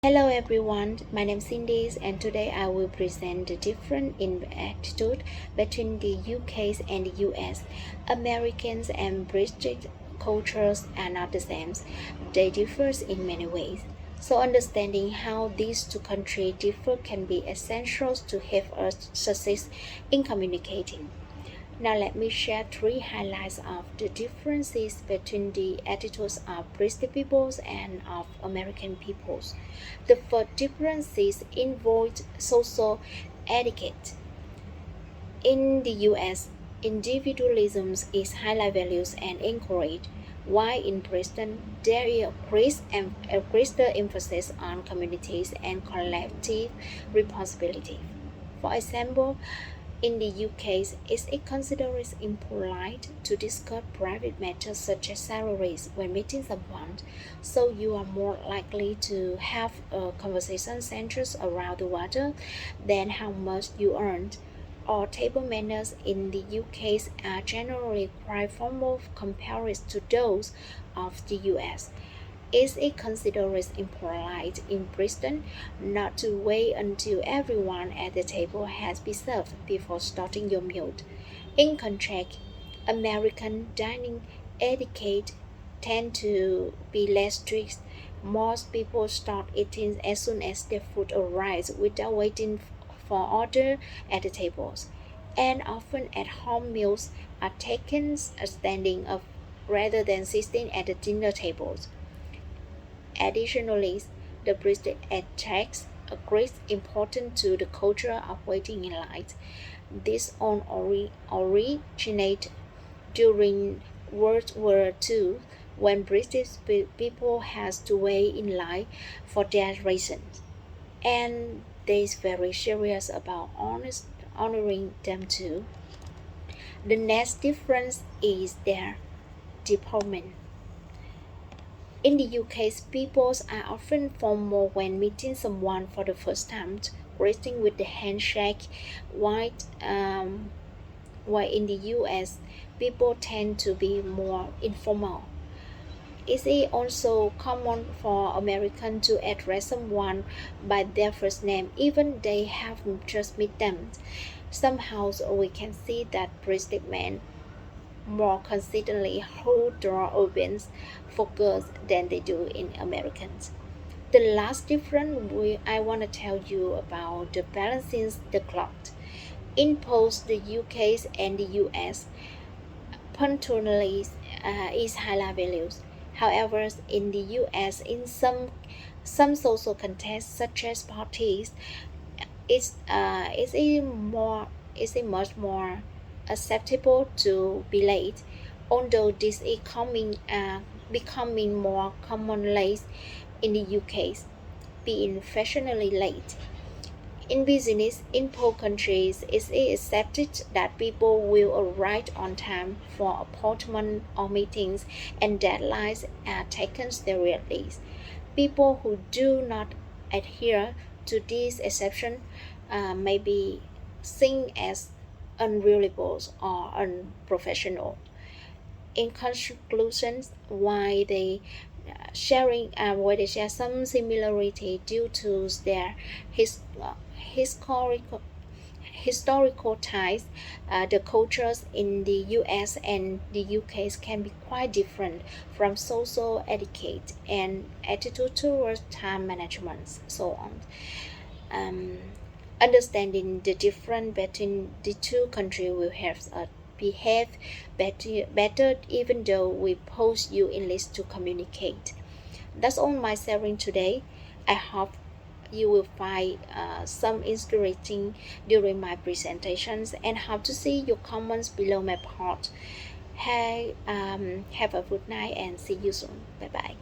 Hello everyone, my name is Cindy and today I will present the difference in attitude between the UK and the US. Americans and British cultures are not the same. They differ in many ways. So understanding how these two countries differ can be essential to help us succeed in communicating. Now let me share three highlights of the differences between the attitudes of British peoples and of American peoples. The first differences involve social etiquette. In the US, individualism is highly valued and encouraged, while in Britain there is a greater emphasis on communities and collective responsibility. For example, in the UK, it is considered impolite to discuss private matters such as salaries when meeting someone, so you are more likely to have a conversation centered around the water than how much you earned. Or table manners in the UK are generally quite formal compared to those of the US. Is it considered impolite in Britain not to wait until everyone at the table has been served before starting your meal? In contrast, American dining etiquette tends to be less strict. Most people start eating as soon as their food arrives without waiting for order at the tables. And often at-home meals are taken standing up rather than sitting at the dinner tables. Additionally, the British attaches a great importance to the culture of waiting in line. This originated during World War II when British people had to wait in line for their rations, and they are very serious about honoring them too. The next difference is their deportment. In the UK, people are often formal when meeting someone for the first time, greeting with the handshake, while, while in the US, people tend to be more informal. It is also common for Americans to address someone by their first name, even they have just met them. Somehow, we can see that British men more consistently hold door opens for girls than they do in Americans. The last difference I want to tell you about the balancing the clock. In both the UK and the US, punctuality is highly valued. However, in the US, in some social contexts such as parties, it's much more acceptable to be late, although this is becoming more commonplace in the UK, being fashionably late. In business, in poor countries, it is accepted that people will arrive on time for appointments or meetings, and deadlines are taken seriously. People who do not adhere to this exception may be seen as unreliable or unprofessional. In conclusion, while they share some similarity due to their historical ties, the cultures in the US and the UK can be quite different from social etiquette and attitude towards time management, so on. Um, Understanding the difference between the two countries will help us behave better even though we post you in list to communicate. That's all my sharing today. I hope you will find some interesting during my presentations and hope to see your comments below my post. Have a good night and see you soon. Bye bye.